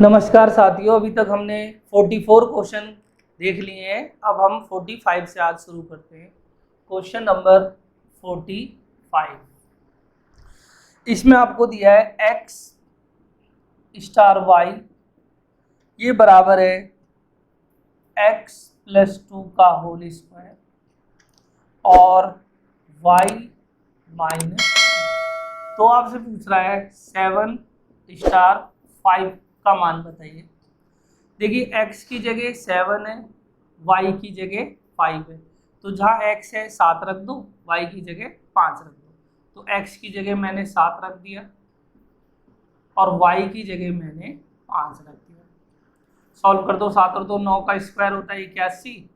नमस्कार साथियों, अभी तक हमने 44 क्वेश्चन देख लिए हैं। अब हम 45 से आज शुरू करते हैं। क्वेश्चन नंबर 45, इसमें आपको दिया है x स्टार y ये बराबर है x + 2 का होल स्क्वायर और y - 3। तो आपसे पूछ रहा है 7 स्टार 5 का मान बताइए। देखिए x की जगह 7 है, y की जगह 5 है, तो जहाँ x है 7 रख दो, y की जगह 5 रख दो। तो x की जगह मैंने 7 रख दिया और y की जगह मैंने 5 रख दिया। सॉल्व कर दो, 7 और 2 9 का स्क्वायर होता है 81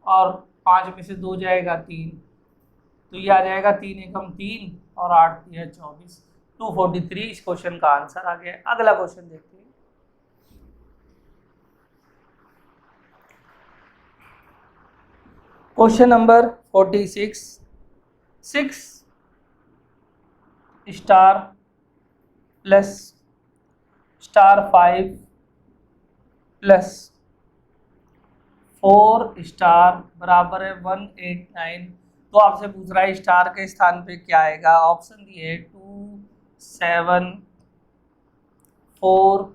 और 5 में से 2 जाएगा 3, तो ये आ जाएगा 3 एकम 3 और 8 3 24, 243 इस क्वेश्चन का आंसर आ गया। अगला क्वेश्चन देखते हैं। Question number 46, 6 star plus star 5 plus 4 star बराबर है 189। तो आपसे पूछ रहा है स्टार के स्थान पे क्या आएगा। ऑप्शन दिए है 2 7 4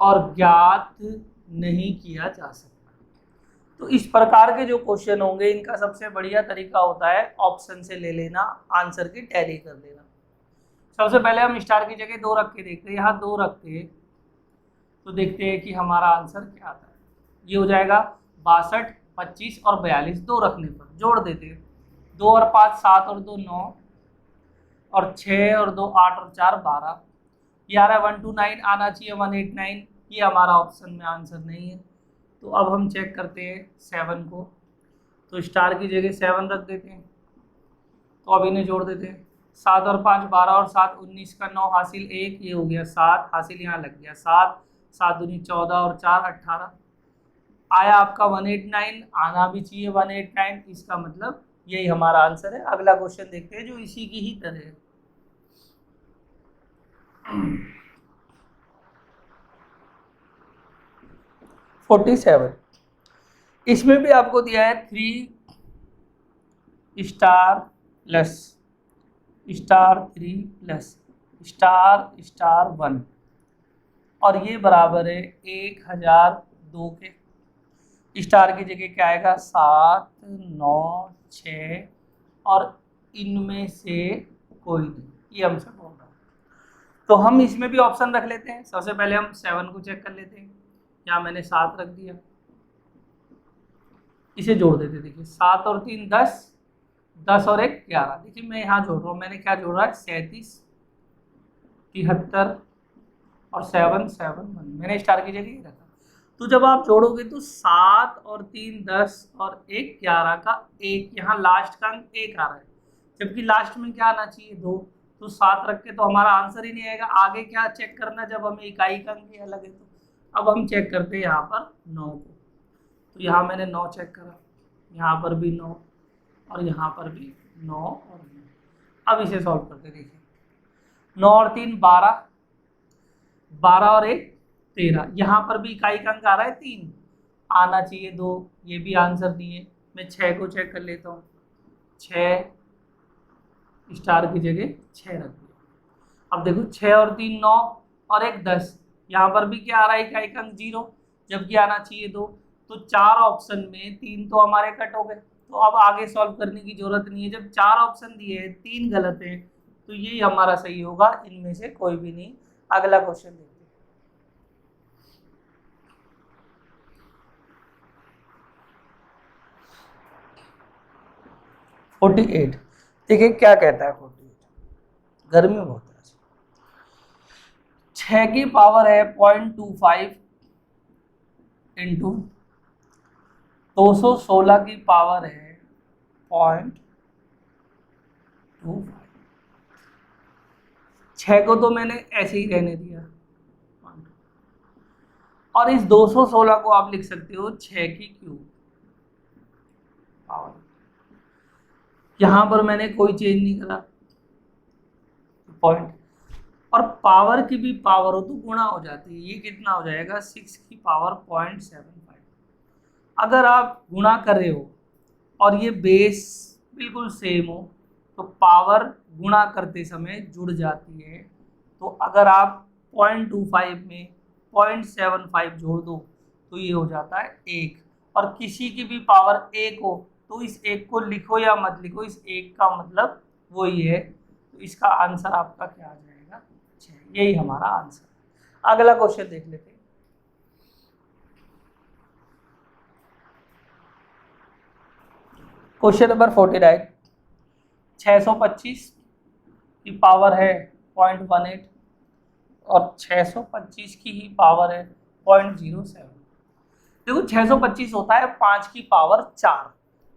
और ज्ञात नहीं किया जा सकता। तो इस प्रकार के जो क्वेश्चन होंगे इनका सबसे बढ़िया तरीका होता है ऑप्शन से ले लेना, आंसर की टैली कर लेना। सबसे पहले हम स्टार की जगह 2 रख के देखते हैं। यहाँ 2 रखते हैं तो देखते हैं कि हमारा आंसर क्या आता है। ये हो जाएगा 62 25 और 42, 2 रखने पर जोड़ देते हैं। 2 और 5 7 और 2 9 और 6 और 2 8 और 4 12। ये आ रहा है 129, आना चाहिए 189। ये हमारा ऑप्शन में आंसर नहीं है। तो अब हम चेक करते हैं 7 को। तो स्टार की जगह 7 रख देते हैं, तो अब इन्हें जोड़ देते हैं। 7 और 5 12 और 7 19 का 9 हासिल 1, ये हो गया 7 हासिल, यहाँ लग गया 7 7 दूनी 14 और 4 18। आया आपका 189, आना भी चाहिए 189, इसका मतलब यही हमारा आंसर है। अगला क्वेश्चन देखते हैं जो इसी की ही तरह है। 47, इसमें भी आपको दिया है 3 star plus star 3 plus star star 1 और ये बराबर है 1002 के। स्टार की जगह क्या आएगा 7 9 6 और इनमें से कोई नहीं, ये हमसे बोल रहा है। तो हम इसमें भी ऑप्शन रख लेते हैं। सबसे पहले हम 7 को चेक कर लेते हैं। यहाँ मैंने 7 रख दिया, इसे जोड़ देते। देखिए 7 और 3 10, 10 और 1 11। देखिए मैं यहाँ जोड़ रहा हूँ, मैंने क्या जोड़ा है 37 73 और 7 7 1, मैंने स्टार की जगह रखा। तो जब आप जोड़ोगे तो 7 और 3 10 और 1 11 का 1, यहाँ लास्ट का अंक 1 आ रहा है, जबकि लास्ट में क्या आना चाहिए 2। तो 7 रख के तो हमारा आंसर ही नहीं आएगा। आगे क्या चेक करना जब हमें इकाई का अंक ही अलग है। तो अब हम चेक करते हैं यहाँ पर 9 को। तो यहाँ मैंने 9 चेक करा, यहाँ पर भी 9 और यहाँ पर भी 9 और 9। अब इसे सॉल्व करते देखिए। 9 और 3 12, 12 और 1 13। यहाँ पर भी इकाई का अंक आ रहा है 3, आना चाहिए 2, ये भी आंसर नहीं है। मैं 6 को चेक कर लेता हूँ। 6 स्टार की जगह 6 रख दिया। अब देखो 6 और 3 9 और 1 10, यहाँ पर भी क्या आ रहा है इकाई का अंक 0, जबकि आना चाहिए 2। तो 4 ऑप्शन में 3 तो हमारे कट हो गए। तो अब आगे सॉल्व करने की जरूरत नहीं है। जब 4 ऑप्शन दिए हैं 3 गलत है, तो यही हमारा सही होगा, इनमें से कोई भी नहीं। अगला क्वेश्चन देखते हैं। 48, देखिए क्या कहता है 48। गर्मी बहुत है। 6 की पावर है 0.25 इंटू 216 की पावर है 0.25। 6 को तो मैंने ऐसे ही रहने दिया और इस 216 को आप लिख सकते हो 6 की क्यूब पावर। यहां पर मैंने कोई चेंज नहीं करा पॉइंट। और पावर की भी पावर हो तो गुणा हो जाती है। ये कितना हो जाएगा 6 की पावर 0.75। अगर आप गुणा कर रहे हो और ये बेस बिल्कुल सेम हो तो पावर गुणा करते समय जुड़ जाती है। तो अगर आप 0.25 में 0.75 जोड़ दो तो ये हो जाता है 1। और किसी की भी पावर 1 हो तो इस 1 को लिखो या मत लिखो, इस 1 का मतलब वही है। तो इसका आंसर आपका क्या आ जाएगा 6। यही हमारा आंसर। अगला क्वेश्चन देख लेते हैं। Question number 49। 625 की पावर है 0.18 और 625 की ही पावर है 0.07। देखो 625 होता है 5 की पावर 4।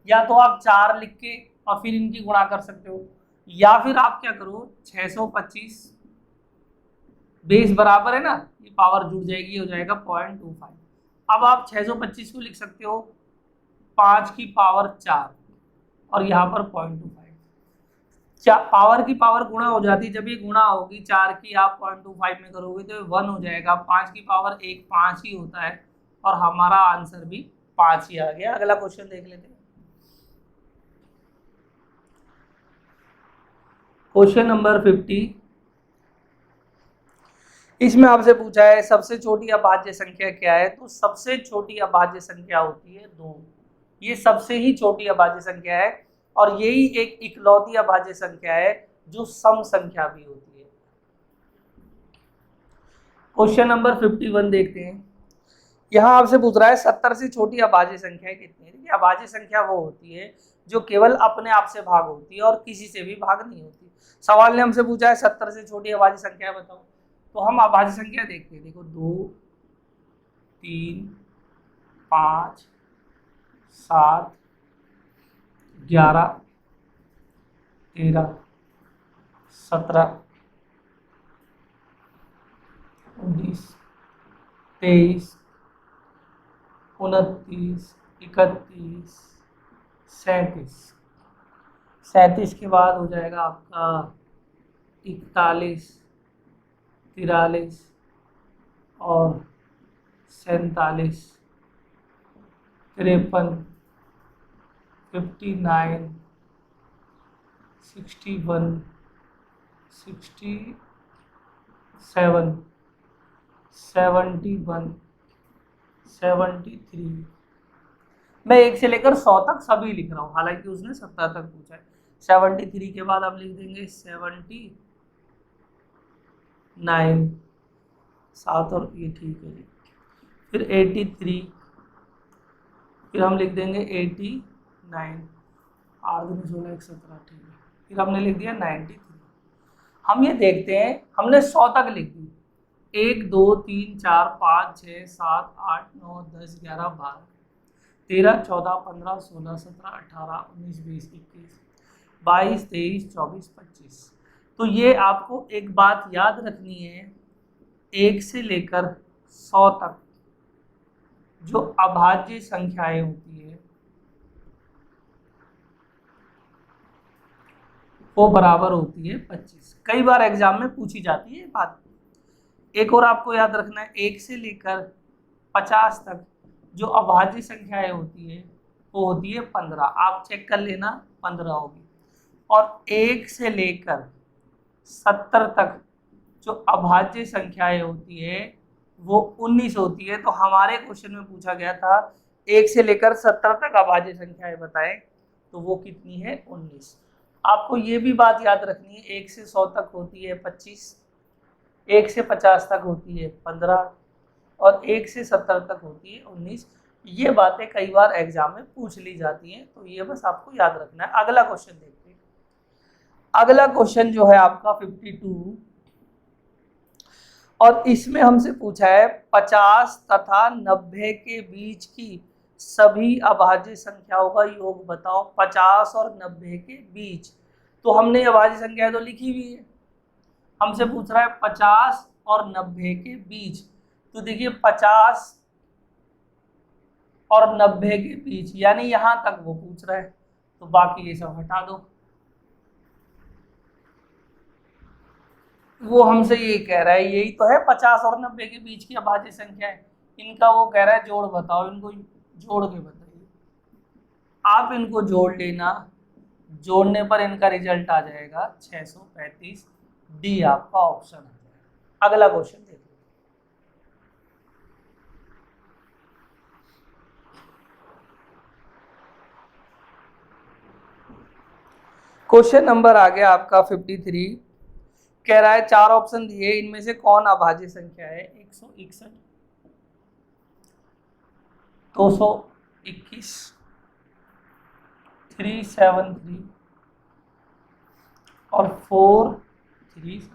या तो आप 4 लिख के और फिर इनकी गुणा कर सकते हो, या फिर आप क्या करो 625 बेस बराबर है ना, ये पावर जुड़ जाएगी, हो जाएगा 0.25। अब आप 625 को लिख सकते हो 5 की पावर 4 और यहाँ पर 0.25। पावर की पावर गुणा हो जाती है, जब ये गुणा होगी 4 की आप 0.25 में करोगे तो 1 हो जाएगा। 5 की पावर 1 5 ही होता है और हमारा आंसर भी 5 ही आ गया। अगला क्वेश्चन देख लेते हैं। Question number 50। इसमें आपसे पूछा है सबसे छोटी अभाज्य संख्या क्या है। तो सबसे छोटी अभाज्य संख्या होती है 2। ये सबसे ही छोटी अभाज्य संख्या है और यही एक इकलौती अभाज्य संख्या है जो सम संख्या भी होती है। क्वेश्चन नंबर 51 देखते हैं। यहाँ आपसे पूछ रहा है 70 से छोटी अभाज्य संख्या कितनी है। देखिए अभाज्य संख्या वो होती है जो केवल अपने आप से भाग होती है और किसी से भी भाग नहीं होती। सवाल ने हमसे पूछा है 70 से छोटी अभाज्य संख्या बताओ, तो हम अभाज्य संख्या देखते हैं। देखो 2 3 5 7 11 13 17 19 23 29 31 37। 37 के बाद हो जाएगा आपका 41 43 और 47 53 59 61 67 71 73। मैं 1 से लेकर 100 तक सभी लिख रहा हूँ, हालांकि उसने 70 तक पूछा है। 73 के बाद आप लिख देंगे 79 7 और ये ठीक है जी। फिर 83, फिर हम लिख देंगे 89 8 दूनी 16 1 17 ठीक है। फिर हमने लिख दिया 93। हम ये देखते हैं हमने 100 तक लिख दी। 1 2 3 4 5 6 7 8 9 10 11 12 13 14 15 16 17 18 19 20 21 22 23 24 25। तो ये आपको एक बात याद रखनी है, 1 से लेकर 100 तक जो अभाज्य संख्याएं होती है वो बराबर होती है 25। कई बार एग्जाम में पूछी जाती है बात। एक और आपको याद रखना है 1 से लेकर 50 तक जो अभाज्य संख्याएं होती है वो होती है 15। आप चेक कर लेना 15 होगी। और 1 से लेकर 70 तक जो अभाज्य संख्याएं होती है वो 19 होती है। तो हमारे क्वेश्चन में पूछा गया था 1 से लेकर 70 तक अभाज्य संख्याएं बताएं, तो वो कितनी है 19। आपको ये भी बात याद रखनी है 1 से 100 तक होती है 25, 1 से 50 तक होती है 15 और 1 से 70 तक होती है 19। ये बातें कई बार एग्जाम में पूछ ली जाती हैं, तो ये बस आपको याद रखना है। अगला क्वेश्चन देखते हैं। अगला क्वेश्चन जो है आपका 52 और इसमें हमसे पूछा है 50 तथा 90 के बीच की सभी अभाज्य संख्याओं का योग बताओ। 50 और 90 के बीच, तो हमने अभाज्य संख्या तो लिखी हुई है, हमसे पूछ रहा है 50 और 90 के बीच। तो देखिए 50 और 90 के बीच यानी यहां तक वो पूछ रहा है, तो बाकी ये सब हटा दो। वो हमसे ये कह रहा है, यही तो है 50 और 90 के बीच की अभाज्य संख्या है, इनका वो कह रहा है जोड़ बताओ, इनको जोड़ के बताइए। आप इनको जोड़ लेना, जोड़ने पर इनका रिजल्ट आ जाएगा 635। डी आपका ऑप्शन आ जाएगा। अगला क्वेश्चन देखो। क्वेश्चन नंबर आ गया आपका 53। कह रहा है 4 ऑप्शन दिए, इनमें से कौन अभाज्य संख्या है? 161, 221, 373 और 437।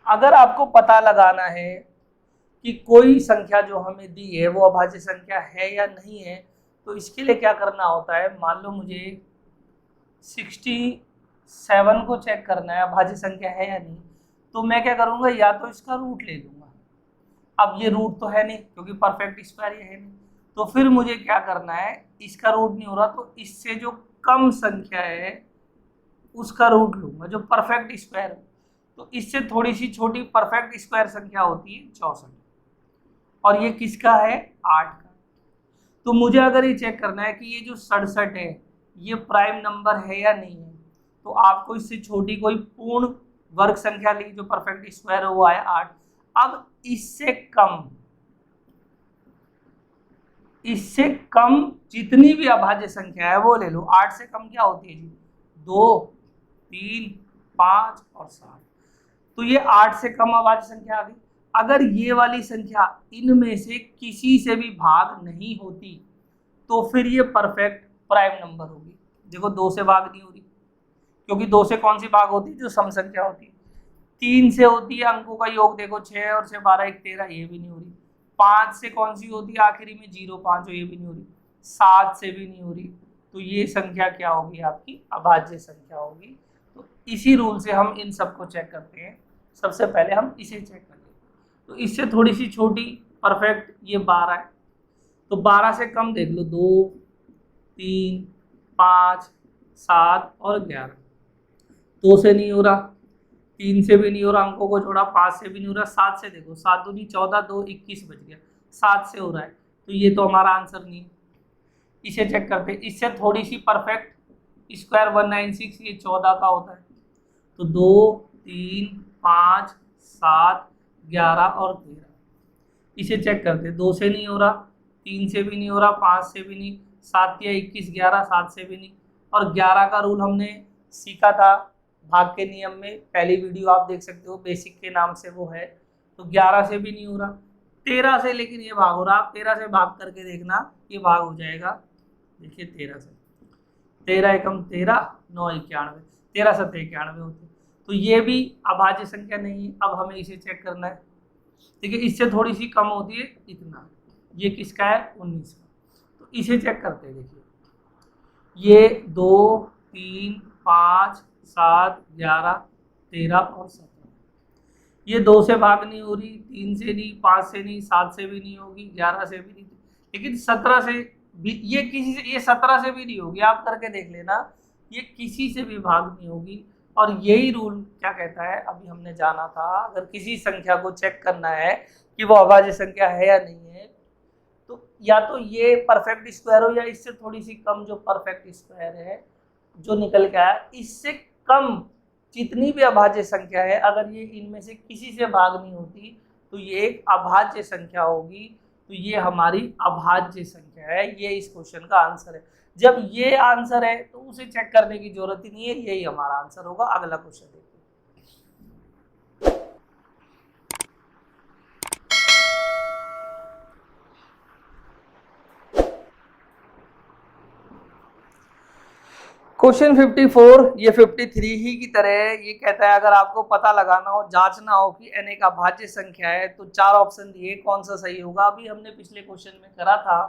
अगर आपको पता लगाना है कि कोई संख्या जो हमें दी है वो अभाज्य संख्या है या नहीं है, तो इसके लिए क्या करना होता है, मान लो मुझे 67 को चेक करना है अभाज्य संख्या है या नहीं, तो मैं क्या करूंगा, या तो इसका रूट ले लूंगा। अब ये रूट तो है नहीं क्योंकि परफेक्ट स्क्वायर ये है नहीं, तो फिर मुझे क्या करना है, इसका रूट नहीं हो रहा तो इससे जो कम संख्या है उसका रूट लूंगा, जो परफेक्ट स्क्वायर है। तो इससे थोड़ी सी छोटी परफेक्ट स्क्वायर संख्या होती है 64, और ये किसका है? 8 का। तो मुझे अगर ये चेक करना है कि ये जो 67 है ये प्राइम नंबर है या नहीं है, तो आपको इससे छोटी कोई पूर्ण वर्ग संख्या ली जो परफेक्ट स्क्वायर है, वो आया 8। अब इससे कम जितनी भी अभाज्य संख्या है वो ले लो। 8 से कम क्या होती है जी? 2, 3, 5 और 7। तो ये 8 से कम अभाज्य संख्या आ गई। अगर ये वाली संख्या इनमें से किसी से भी भाग नहीं होती तो फिर ये परफेक्ट प्राइम नंबर होगी। देखो 2 से भाग नहीं हो रही, क्योंकि 2 से कौन सी भाग होती है? जो सम संख्या होती है। 3 से होती है अंकों का योग, देखो 6 और 6 12 1 13, ये भी नहीं हो रही। 5 से कौन सी होती है आखिरी में? 0 5, ये भी नहीं हो रही। 7 से भी नहीं हो रही। तो ये संख्या क्या होगी? आपकी अभाज्य संख्या होगी। तो इसी रूल से हम इन सबको चेक करते हैं। सबसे पहले हम इसे चेक करेंगे। तो इससे थोड़ी सी छोटी परफेक्ट ये 12 है, तो 12 से कम देख लो, 2, 3, 5, 7 और 11। 2 से नहीं हो रहा, 3 से भी नहीं हो रहा, अंकों को जोड़ा, 5 से भी नहीं हो रहा, 7 से देखो, 7 दूनी 14, 2 21 बच गया, 7 से हो रहा है। तो ये तो हमारा आंसर नहीं है। इसे चेक करते हैं, इससे थोड़ी सी परफेक्ट स्क्वायर 196, ये 14 का होता है। तो 2, 3, 5, 7, 11 और 13। इसे चेक करते हैं, 2 से नहीं हो रहा, 3 से भी नहीं हो रहा, 5 से भी नहीं, 7 या 21 11, 7 से भी नहीं। और 11 का रूल हमने सीखा था भाग के नियम में, पहली वीडियो आप देख सकते हो, बेसिक के नाम से वो है। तो 11 से भी नहीं हो रहा, 13 से लेकिन ये भाग हो रहा। आप 13 से भाग करके देखना, ये भाग हो जाएगा। देखिए 13 से, 13 एकम 13, 9 91, 13 7 91 होते। तो ये भी अभाज्य संख्या नहीं है। अब हमें इसे चेक करना है। देखिए इससे थोड़ी सी कम होती है, इतना। ये किसका है? 19 का। तो इसे चेक करते हैं। देखिए ये 2, 3, 5, 7, 11, 13 और 17। ये 2 से भाग नहीं हो रही, 3 से नहीं, 5 से नहीं, 7 से भी नहीं होगी, 11 से भी नहीं, लेकिन 17 से भी, ये किसी से, ये 17 से भी नहीं होगी। आप करके देख लेना, ये किसी से भी भाग नहीं होगी। और यही रूल क्या कहता है, अभी हमने जाना था, अगर किसी संख्या को चेक करना है कि वो अभाज्य संख्या है या नहीं है, तो या तो ये परफेक्ट स्क्वायर हो या इससे थोड़ी सी कम जो परफेक्ट स्क्वायर है जो निकल के आया, इससे कम जितनी भी अभाज्य संख्या है, अगर ये इनमें से किसी से भाग नहीं होती तो ये एक अभाज्य संख्या होगी। तो ये हमारी अभाज्य संख्या है। ये इस क्वेश्चन का आंसर है। जब ये आंसर है तो उसे चेक करने की जरूरत ही नहीं है, यही हमारा आंसर होगा। अगला क्वेश्चन देखिए। क्वेश्चन 54, ये 53 ही की तरह है। ये कहता है अगर आपको पता लगाना हो, जांचना हो कि n एक अभाज्य संख्या है, तो 4 ऑप्शन दिए, कौन सा सही होगा। अभी हमने पिछले क्वेश्चन में करा था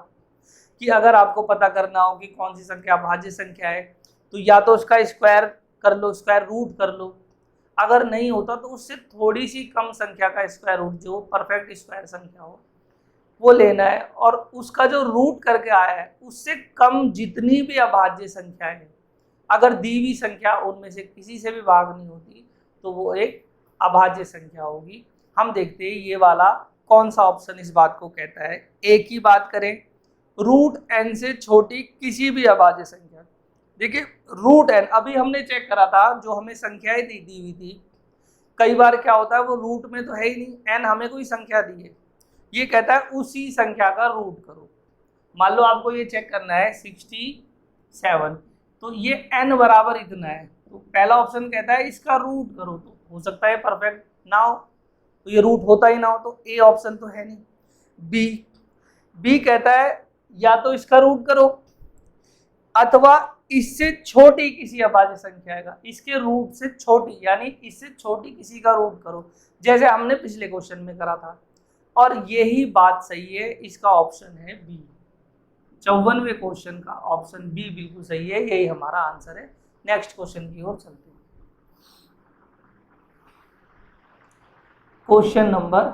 कि अगर आपको पता करना हो कि कौन सी संख्या अभाज्य संख्या है, तो या तो उसका स्क्वायर कर लो, स्क्वायर रूट कर लो। अगर नहीं होता तो उससे थोड़ी सी कम संख्या का स्क्वायर रूट, जो परफेक्ट स्क्वायर संख्या हो, वो लेना है। और उसका जो रूट करके आया है उससे कम जितनी भी अभाज्य संख्या है, अगर दी हुई संख्या उनमें से किसी से भी भाग नहीं होती, तो वो एक अभाज्य संख्या होगी। हम देखते हैं ये वाला कौन सा ऑप्शन इस बात को कहता है। एक ही बात करें, रूट एन से छोटी किसी भी अभाज्य संख्या। देखिए रूट एन, अभी हमने चेक करा था जो हमें संख्याएं दी हुई थी, कई बार क्या होता है वो रूट में तो है ही नहीं, एन हमें कोई संख्या दी है, ये कहता है उसी संख्या का रूट करो। मान लो आपको ये चेक करना है 67, तो ये n बराबर इतना है, तो पहला ऑप्शन कहता है इसका रूट करो, तो हो सकता है परफेक्ट ना हो, तो ये रूट होता ही ना हो, तो ए ऑप्शन तो है नहीं। बी कहता है या तो इसका रूट करो अथवा इससे छोटी किसी अभाज्य संख्या का, इसके रूट से छोटी, यानी इससे छोटी किसी का रूट करो, जैसे हमने पिछले क्वेश्चन में करा था। और यही बात सही है, इसका ऑप्शन है बी। 54वें क्वेश्चन का ऑप्शन बी बिल्कुल सही है, यही हमारा आंसर है। नेक्स्ट क्वेश्चन की ओर चलते हैं। क्वेश्चन नंबर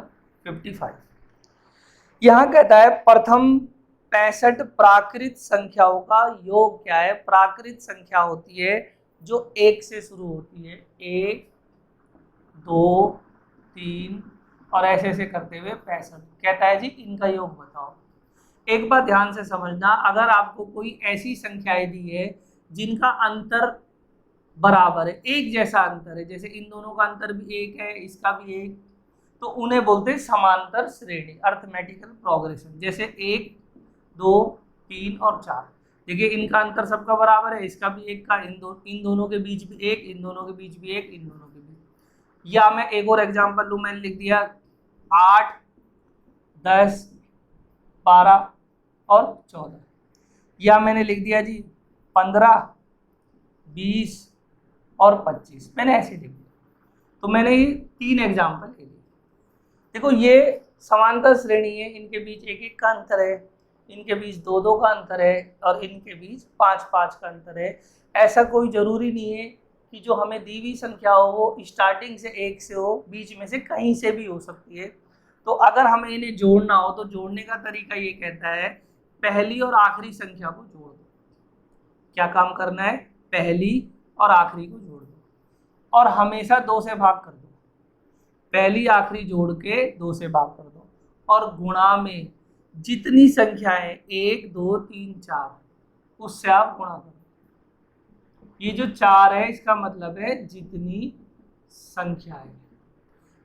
55 यहां कहता है प्रथम 65 प्राकृत संख्याओं का योग क्या है। प्राकृत संख्या होती है जो 1 से शुरू होती है, 1 2 3 और ऐसे ऐसे करते हुए 65। कहता है जी इनका योग बताओ। एक बात ध्यान से समझना, अगर आपको कोई ऐसी संख्याएं दी है जिनका अंतर बराबर है, एक जैसा अंतर है, जैसे इन दोनों का अंतर भी 1 है, इसका भी 1, तो उन्हें बोलते हैं समांतर श्रेणी, अर्थमेटिकल प्रोग्रेशन। जैसे 1 2 3 और 4, देखिए इनका अंतर सबका बराबर है, इसका भी 1 का, इन दोनों के बीच भी 1, इन दोनों के बीच भी 1, इन दोनों के बीच। या मैं एक और एग्जांपल लूं, मैंने लिख दिया 8 10 12 और 14, या मैंने लिख दिया जी 15 20 और 25, मैंने ऐसे लिख दिया। तो मैंने ये 3 एग्जाम्पल ले लिए। देखो ये समांतर श्रेणी है, इनके बीच 1 1 का अंतर है, इनके बीच 2 2 का अंतर है और इनके बीच 5 5 का अंतर है। ऐसा कोई जरूरी नहीं है कि जो हमें दी हुई संख्या हो वो स्टार्टिंग से 1 से हो, बीच में से कहीं से भी हो सकती है। तो अगर हमें इन्हें जोड़ना हो तो जोड़ने का तरीका ये कहता है पहली और आखिरी संख्या को जोड़ दो। क्या काम करना है, पहली और आखिरी को जोड़ दो और हमेशा 2 से भाग कर दो, पहली आखिरी जोड़ के 2 से भाग कर दो और गुणा में जितनी संख्याएं 1 2 3 4 उससे आप गुणा करो। ये जो 4 है इसका मतलब है जितनी संख्याएं,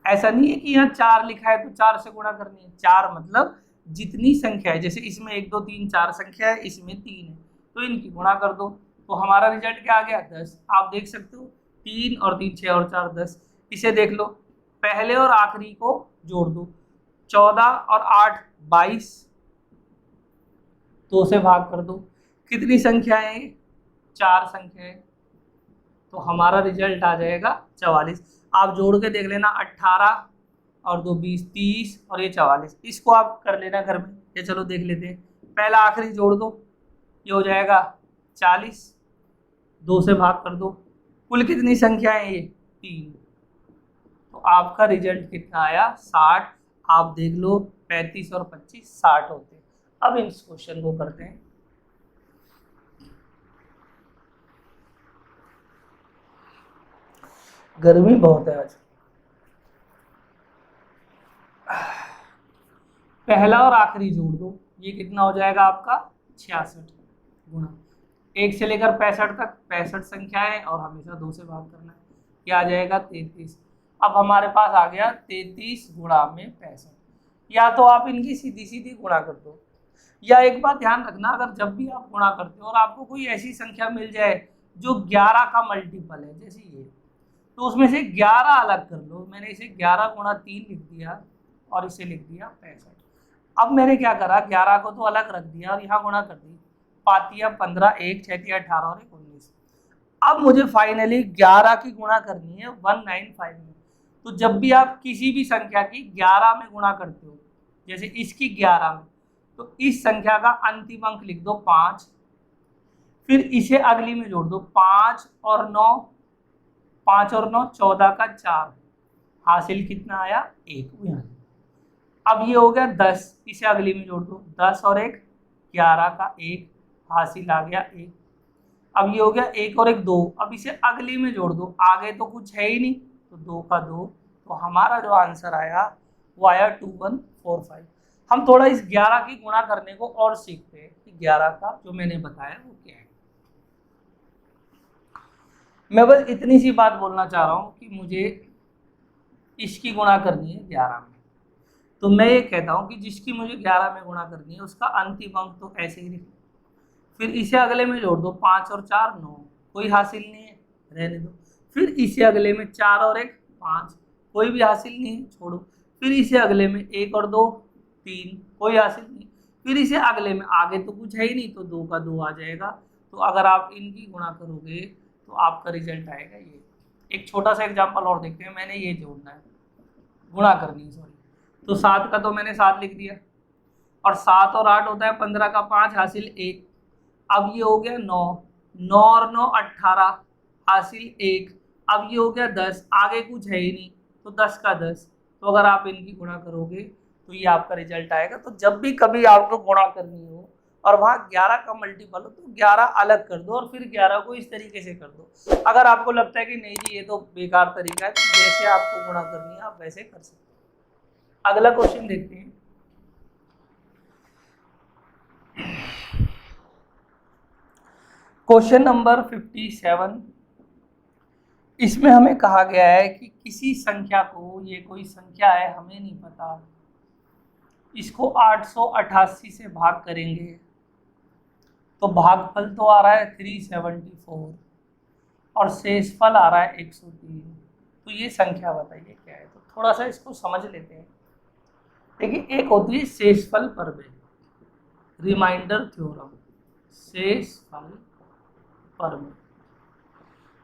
ऐसा नहीं है कि यहाँ 4 लिखा है तो 4 से गुणा करनी है, 4 मतलब जितनी संख्या है, जैसे इसमें 1 2 3 4 संख्या है, इसमें 3 है, तो इनकी गुणा कर दो, तो हमारा रिजल्ट क्या आ गया 10। आप देख सकते हो 3 और 3 6 और 4 10। इसे देख लो, पहले और आखिरी को जोड़ दो, 14 और 8 22, 2 से भाग कर दो, कितनी संख्याएं हैं, 4 संख्याएं, तो हमारा रिजल्ट आ जाएगा 44। आप जोड़ के देख लेना, 18 और 2 20 30 और ये 44, इसको आप कर लेना घर में, ये चलो देख लेते हैं। पहला आखिरी जोड़ दो, ये हो जाएगा 40, 2 से भाग कर दो, कुल कितनी संख्याएं हैं ये 3, तो आपका रिजल्ट कितना आया 60। आप देख लो 35 और 25 60 होते हैं। अब इस क्वेश्चन को करते हैं। गर्मी बहुत है आज। पहला और आखिरी जोड़ दो, ये कितना हो जाएगा आपका 66 गुणा 1 से लेकर 65 तक 65 संख्याएं और हमेशा 2 से भाग करना है, क्या आ जाएगा 33। अब हमारे पास आ गया 33 गुणा में 65। या तो आप इनकी सीधी सीधी गुणा कर दो, या एक बात ध्यान रखना, अगर जब भी आप गुणा करते हो और आपको कोई ऐसी संख्या मिल जाए जो 11 का मल्टीपल है, जैसे ये, तो उसमें से 11 अलग कर लो। मैंने इसे 11 गुणा 3 लिख दिया और इसे लिख दिया 65। अब मैंने क्या करा, 11 को तो अलग रख दिया और यहाँ गुणा कर दी, 5 15 1 6 18 और 1 19। अब मुझे फाइनली 11 की गुणा करनी है 195 में। तो जब भी आप किसी भी संख्या की 11 में गुणा करते हो, जैसे इसकी 11 में, तो इस संख्या का अंतिम अंक लिख दो 5, फिर इसे अगली में जोड़ दो, 5 और 9 14 का 4, हासिल कितना आया 1। अब ये हो गया 10, इसे अगली में जोड़ दो, 10 और 1 11 का 1, हासिल आ गया 1। अब ये हो गया 1 और 1 2, अब इसे अगली में जोड़ दो, आगे तो कुछ है ही नहीं, तो 2 का 2 तो हमारा जो आंसर आया वो आया 2145। हम थोड़ा इस 11 की गुणा करने को और सीखते हैं कि 11 का जो मैंने बताया वो क्या है। मैं बस इतनी सी बात बोलना चाह रहा हूँ कि मुझे इसकी गुणा करनी है 11 में, तो मैं ये कहता हूँ कि जिसकी मुझे 11 में गुणा करनी है उसका अंतिम अंक तो ऐसे ही लिखो, फिर इसे अगले में जोड़ दो, 5 और 4 9, कोई हासिल नहीं है रहने दो। फिर इसे अगले में 4 और 1 5, कोई भी हासिल नहीं है छोड़ो। फिर इसे अगले में 1 और 2 3, कोई हासिल नहीं। फिर इसे अगले में, आगे तो कुछ है ही नहीं तो 2 का 2 आ जाएगा। तो अगर आप इनकी गुणा करोगे तो आपका रिजल्ट आएगा ये। एक छोटा सा एग्जाम्पल और देखते हैं। मैंने ये जोड़ना है, गुणा करनी है सॉरी, तो 7 का तो मैंने 7 लिख दिया, और 7 और 8 होता है 15 का 5 हासिल 1। अब ये हो गया 9, 9 और 9 18 हासिल 1। अब ये हो गया 10, आगे कुछ है ही नहीं तो 10 का 10। तो अगर आप इनकी गुणा करोगे तो ये आपका रिजल्ट आएगा। तो जब भी कभी आपको गुणा करनी हो और वहाँ 11 का मल्टीपल हो तो 11 अलग कर दो और फिर 11 को इस तरीके से कर दो। अगर आपको लगता है कि नहीं जी ये तो बेकार तरीका है, तो जैसे आपको गुणा करनी है आप वैसे कर सकते हो। अगला क्वेश्चन देखते हैं। Question number 57। इसमें हमें कहा गया है कि किसी संख्या को, ये कोई संख्या है हमें नहीं पता, इसको 888 से भाग करेंगे तो भागफल तो आ रहा है 374 और शेषफल आ रहा है 103। तो ये संख्या बताइए क्या है। तो थोड़ा सा इसको समझ लेते हैं। देखिए, एक होती है शेषफल प्रमेय, रिमाइंडर थ्योरम, शेषफल प्रमेय।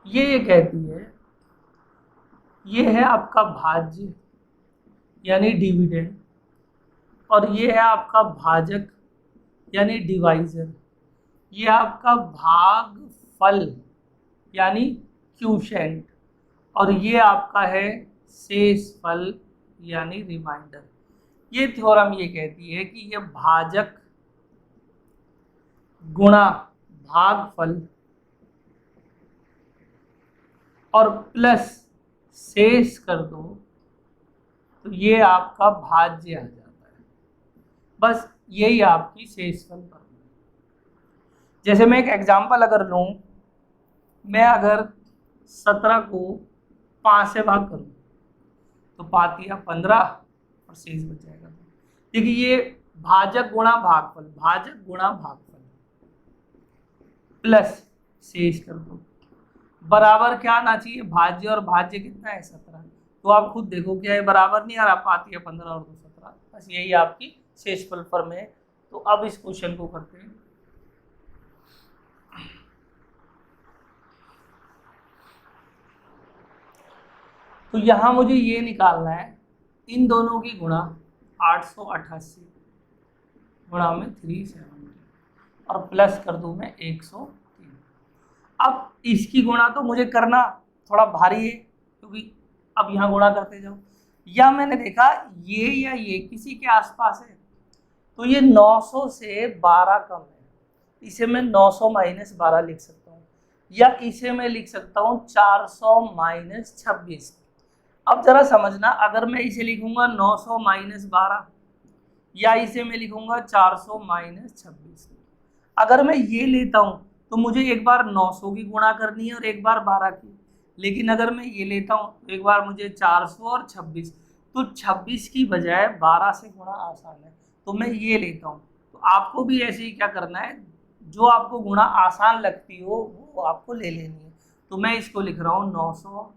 ये कहती है, ये है आपका भाज्य यानी डिविडेंड, और ये है आपका भाजक यानी डिवाइजर, ये आपका भागफल यानी क्यूशेंट, और ये आपका है शेषफल यानी रिमाइंडर। ये थ्योरम ये कहती है कि ये भाजक गुणा भागफल और प्लस शेष कर दो तो ये आपका भाज्य आ जाता है। बस यही आपकी शेषफल प्रमेय। जैसे मैं एक एग्जांपल अगर लूं, मैं अगर 17 को 5 से भाग करूं तो 5 या 15 और शेष बच जाएगा। देखिए, ये भाजक गुणा भागफल, भाजक गुणा भागफल प्लस शेष कर दो, बराबर क्या आना चाहिए, भाज्य और भाज्य कितना है 17। तो आप खुद देखो क्या है, बराबर नहीं आ रहा, 5 या 15 और 2 17। बस यही आपकी शेषफल प्रमेय है। तो अब इस क्वेश्चन को करते हैं। तो यहां मुझे ये निकालना है, इन दोनों की गुणा 888 गुणा में 370 और प्लस कर दूं मैं 103। अब इसकी गुणा तो मुझे करना थोड़ा भारी है क्योंकि अब यहाँ गुणा करते जाओ, या मैंने देखा ये या ये किसी के आसपास है तो ये 900 से 12 कम है, इसे मैं 900 माइनस 12 लिख सकता हूँ, या इसे मैं लिख सकता हूँ 400 माइनस 26। अब जरा समझना, अगर मैं इसे लिखूंगा 900 माइनस 12 या इसे मैं लिखूंगा 400 माइनस 26, अगर मैं ये लेता हूं तो मुझे एक बार 900 की गुणा करनी है और एक बार 12 की। लेकिन अगर मैं ये लेता हूं तो एक बार मुझे 400 और 26, तो 26 की बजाय 12 से गुणा आसान है तो मैं ये लेता हूं। तो आपको भी ऐसे ही क्या करना है, जो आपको गुणा आसान लगती हो वो आपको ले लेनी है। तो मैं इसको लिख रहा हूँ 900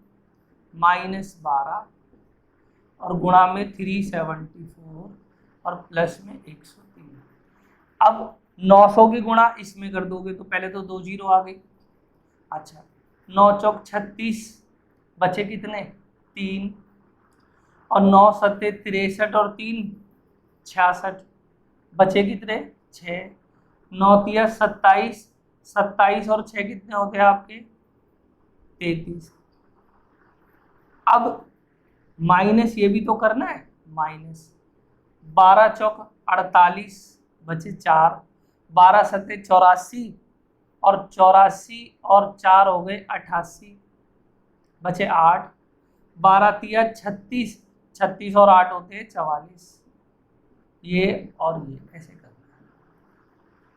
माइनस 12 और गुणा में 374 और प्लस में 103। अब 900 की गुणा इसमें कर दोगे तो पहले तो 2 जीरो आ गई। अच्छा, 9 चौक 36, बचे कितने 3, और 9 सत्ते 63 और 3 66, बचे कितने 6, 9 तिया 27, 27 और 6 कितने होते हैं आपके 33। अब माइनस ये भी तो करना है, माइनस 12 चौक 48, बचे 4, 12 सत्ते 84 और 84 और 4 हो गए 88, बचे 8, 12 तिया 36, 36 और 8 होते हैं 44, ये और ये ऐसे करना है।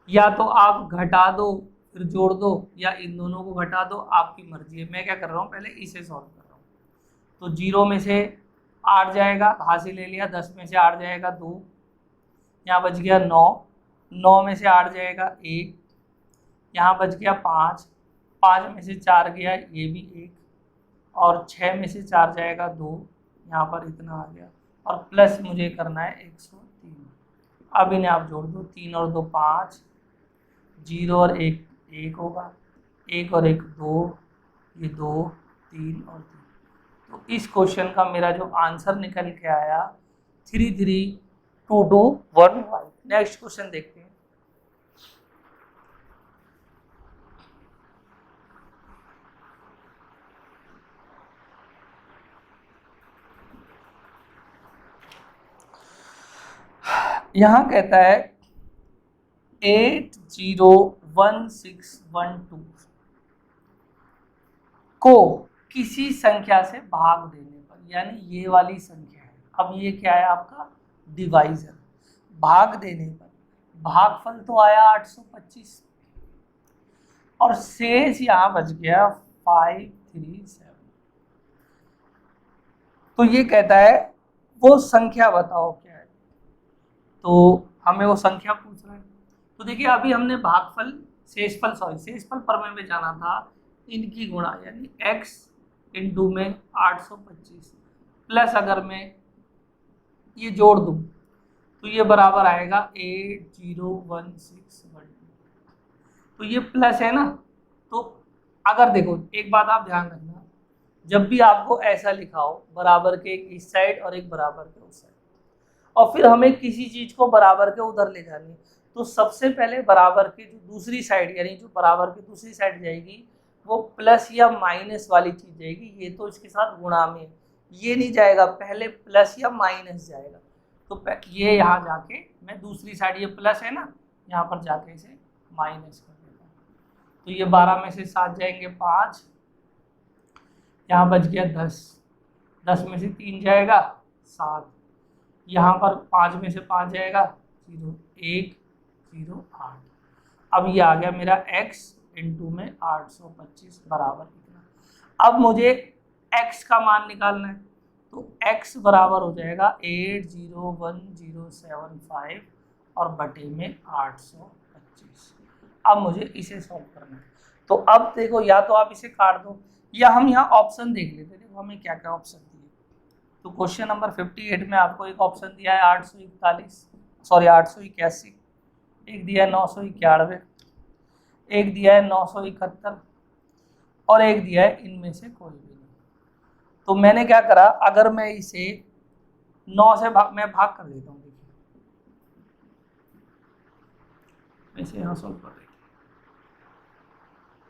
या तो आप घटा दो फिर जोड़ दो, या इन दोनों को घटा दो, आपकी मर्जी है। मैं क्या कर रहा हूँ, पहले इसे सॉल्व कर रहा हूँ। तो 0 में से 8 जाएगा, हासिल ले लिया। 10 में से 8 जाएगा 2, यहाँ बच गया 9, 9 में से 8 जाएगा 1, यहाँ बच गया 5, 5 में से 4 गया ये भी 1, और 6 में से 4 जाएगा 2, यहाँ पर इतना आ गया, और प्लस मुझे करना है 103। अब इन्हें आप जोड़ दो, 3 और 2 5, 0 और 1 1 होगा, 1 और 1 2, ये 2 3 और 3। तो इस क्वेश्चन का मेरा जो आंसर निकल के आया 33215। नेक्स्ट क्वेश्चन देखते हैं। यहां कहता है 801612 को किसी संख्या से भाग देने पर, यानी ये वाली संख्या है, अब ये क्या है आपका डिवाइजर, भाग देने पर भागफल तो आया 825 और शेष यहां बच गया 537। तो ये कहता है वो संख्या बताओ क्या है, तो हमें वो संख्या पूछ रहा है। तो देखिए अभी हमने भागफल शेषफल प्रमेय में जाना था, इनकी गुणा यानी x इंटू में 825 प्लस अगर मैं ये जोड़ दूं तो ये बराबर आएगा 801612। तो ये प्लस है ना, तो अगर देखो एक बात आप ध्यान रखना, जब भी आपको ऐसा लिखा हो बराबर के एक इस साइड और एक बराबर के उस साइड, और फिर हमें किसी चीज को बराबर के उधर ले जानी है, तो सबसे पहले बराबर की जो दूसरी साइड यानी जो बराबर की दूसरी साइड जाएगी वो प्लस या माइनस वाली चीज जाएगी। ये तो इसके साथ गुणा में है, ये नहीं जाएगा, पहले प्लस या माइनस जाएगा। तो ये यहाँ जाके मैं दूसरी साइड, ये प्लस है ना, यहाँ पर जाके इसे माइनस कर देता हूँ। तो ये 12 में से 7 जाएंगे 5, यहाँ बच गया 10, 10 में से 3 जाएगा 7, यहाँ पर 5 में से 5 जाएगा 0 1 0 8। अब ये आ गया मेरा x इंटू में 825 बराबर कितना। अब मुझे x का मान निकालना है, तो x बराबर हो जाएगा 801075 और बटे में 825। अब मुझे इसे सॉल्व करना है। तो अब देखो या तो आप इसे काट दो या हम यहाँ ऑप्शन देख लेते हैं। देखो हमें क्या क्या ऑप्शन दिए। तो क्वेश्चन नंबर 58 में आपको एक ऑप्शन दिया है 881, एक दिया है 991, एक दिया है 971 और एक दिया है इनमें से कोई भी नहीं। तो मैंने क्या करा, अगर मैं इसे 9 से मैं भाग कर देता हूँ। देखिए इसे यहाँ सॉल्व कर देता हूँ,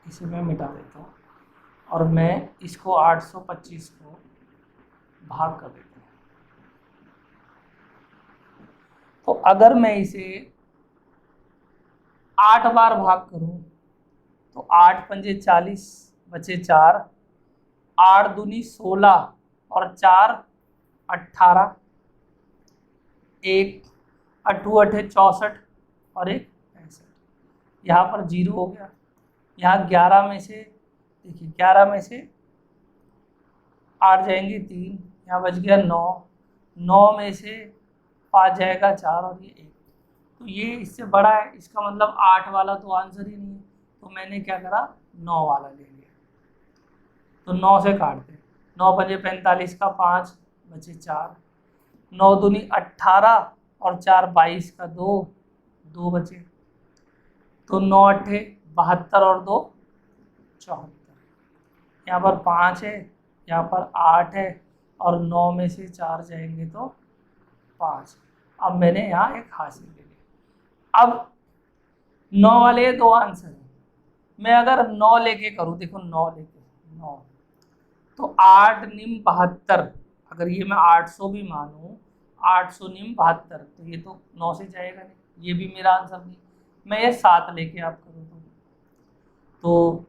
इसे मैं मिटा देता हूँ और मैं इसको 825 को भाग कर देता हूँ। तो अगर मैं इसे 8 बार भाग करूं तो 8 पंजे 40 बचे 4, 8 दूनी 16 और 4 18, एक 8 8 64 और एक 65। यहाँ पर 0 हो गया। यहाँ 11 में से देखिए 11 में से 8 जाएंगे 3, यहाँ बच गया 9, 9 में से 5 जाएगा 4 और ये 1। तो ये इससे बड़ा है, इसका मतलब 8 वाला तो आंसर ही नहीं है। तो मैंने क्या करा, 9 वाला ले लिया। तो 9 से काटते, 9 पंजे 45 का 5 बचे 4, 9 दूनी 18 और 4 22 का 2, 2 बचे। तो 9 अट्ठे 72 और 2 74। यहाँ पर 5 है, यहाँ पर 8 है और 9 में से 4 जाएंगे तो 5। अब मैंने यहाँ एक हासिल ले लिया। अब 9 वाले 2 आंसर है। मैं अगर 9 लेके करूँ, देखो 9 लेके 9 तो 8 निम 72, अगर ये मैं 800 भी मानूँ, 800 निम 72 तो ये तो 9 से जाएगा नहीं, ये भी मेरा आंसर नहीं। मैं ये 7 लेके आप करूँ तो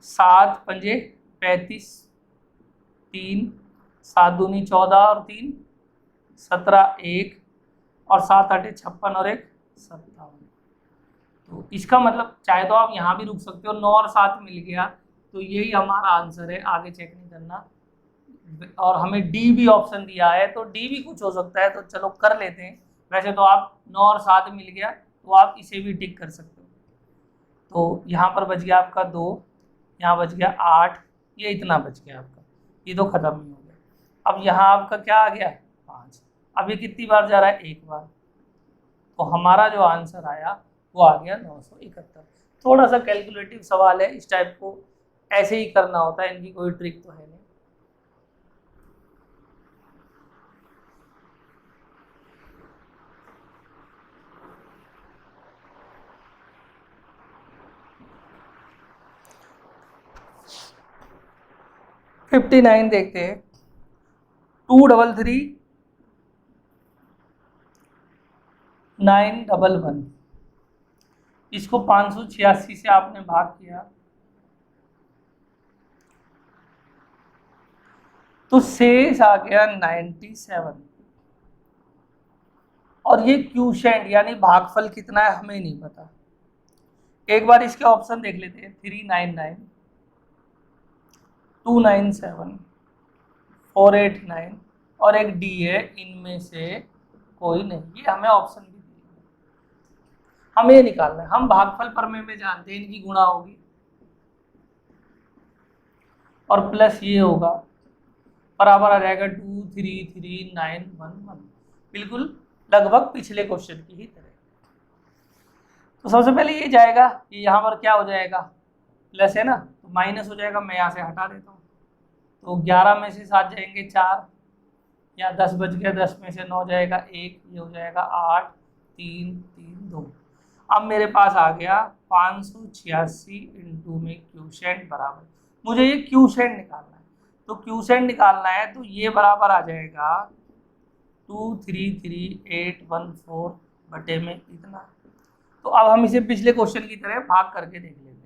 7 पंजे 35, 3 7 दूनी 14 और 3 17, 1 और 7 8 56 और 1 57। तो इसका मतलब चाहे तो आप यहाँ भी रुक सकते हो, 9 और 7 मिल गया तो यही हमारा आंसर है, आगे चेक नहीं करना। और हमें डी भी ऑप्शन दिया है, तो डी भी कुछ हो सकता है, तो चलो कर लेते हैं। वैसे तो आप 9 और 7 मिल गया तो आप इसे भी टिक कर सकते हो। तो यहाँ पर बच गया आपका 2, यहाँ बच गया 8, ये इतना बच गया आपका, ये तो खत्म ही हो गया। अब यहाँ आपका क्या आ गया 5। अब ये कितनी बार जा रहा है, एक बार, तो हमारा जो आंसर आया वो आ गया 971। थोड़ा सा कैलकुलेटिव सवाल है, इस टाइप को ऐसे ही करना होता है, इनकी कोई ट्रिक तो है नहीं। फिफ्टी 59 देखते हैं। 233 911, इसको 586 से आपने भाग किया तो शेष आ गया 97। और ये क्यूशेंट यानी भागफल कितना है हमें नहीं पता। एक बार इसके ऑप्शन देख लेते हैं, 399, 297, 489 और एक डी है, इनमें से कोई नहीं। ये हमें ऑप्शन भी दिए, हमें ये निकालना है। हम भागफल प्रमेय में जानते हैं इनकी गुणा होगी और प्लस ये होगा, बराबर आ जाएगा 233,911, बिल्कुल लगभग पिछले क्वेश्चन की ही तरह। तो सबसे पहले ये जाएगा, ये यहाँ पर क्या हो जाएगा, प्लस है ना, तो माइनस हो जाएगा, मैं यहाँ से हटा देता हूँ। तो 11 में से 7 जाएंगे 4, यहाँ 10 बच गया, 10 में से 9 जाएगा 1, ये हो जाएगा 8, 3, 3, 2। अब मेरे पास आ गया 586 इंटू में क्यूशेंट बराबर, मुझे ये क्यूशेंट निकालना है। तो क्यूशेंट निकालना है तो ये बराबर आ जाएगा 233,814 बटे में इतना। तो अब हम इसे पिछले क्वेश्चन की तरह भाग करके देख लेते हैं।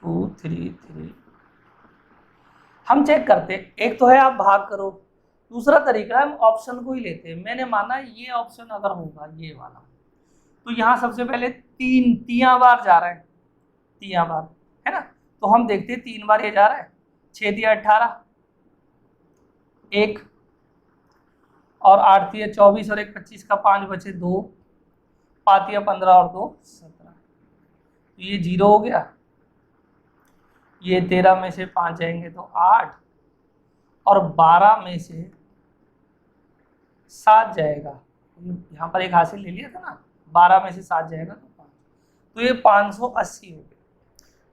233, हम चेक करते हैं, एक तो है आप भाग करो, दूसरा तरीका है हम ऑप्शन को ही लेते हैं। मैंने माना ये ऑप्शन अगर होगा ये वाला, तो यहाँ सबसे पहले तिया बार जा रहा है, तिया बार है ना, तो हम देखते हैं 3 बार ये जा रहा है, 6 दिया 18, 1 और 8 दिया 24 और 1 25 का 5 बचे 2, 5 दिया 15 और 2 17, तो ये 0 हो गया। ये 13 में से 5 जाएंगे तो 8 और 12 में से 7 जाएगा, यहाँ पर एक हासिल ले लिया था ना, 12 में से 7 जाएगा तो 5, तो ये 580 हो गया।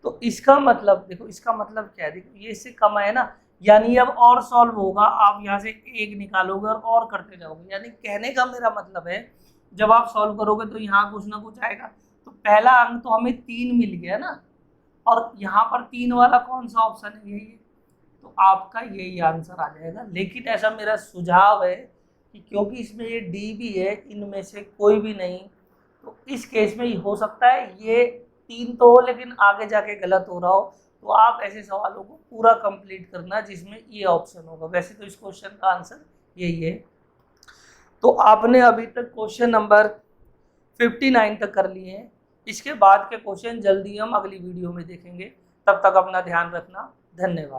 तो इसका मतलब देखो, इसका मतलब क्या है, देखो ये इससे कम है ना, यानी अब और सॉल्व होगा, आप यहाँ से 1 निकालोगे और करते जाओगे। यानी कहने का मेरा मतलब है जब आप सॉल्व करोगे तो यहाँ कुछ ना कुछ आएगा। तो पहला अंक तो हमें 3 मिल गया ना, और यहाँ पर 3 वाला कौन सा ऑप्शन है, यही है, तो आपका यही आंसर आ जाएगा। लेकिन ऐसा मेरा सुझाव है कि क्योंकि इसमें ये डी भी है, इनमें से कोई भी नहीं, तो इस केस में हो सकता है ये 3 तो हो लेकिन आगे जाके गलत हो रहा हो। तो आप ऐसे सवालों को पूरा कंप्लीट करना जिसमें ये ऑप्शन होगा। वैसे तो इस क्वेश्चन का आंसर यही है। तो आपने अभी तक क्वेश्चन नंबर 59 तक कर लिए हैं। इसके बाद के क्वेश्चन जल्दी हम अगली वीडियो में देखेंगे। तब तक अपना ध्यान रखना। धन्यवाद।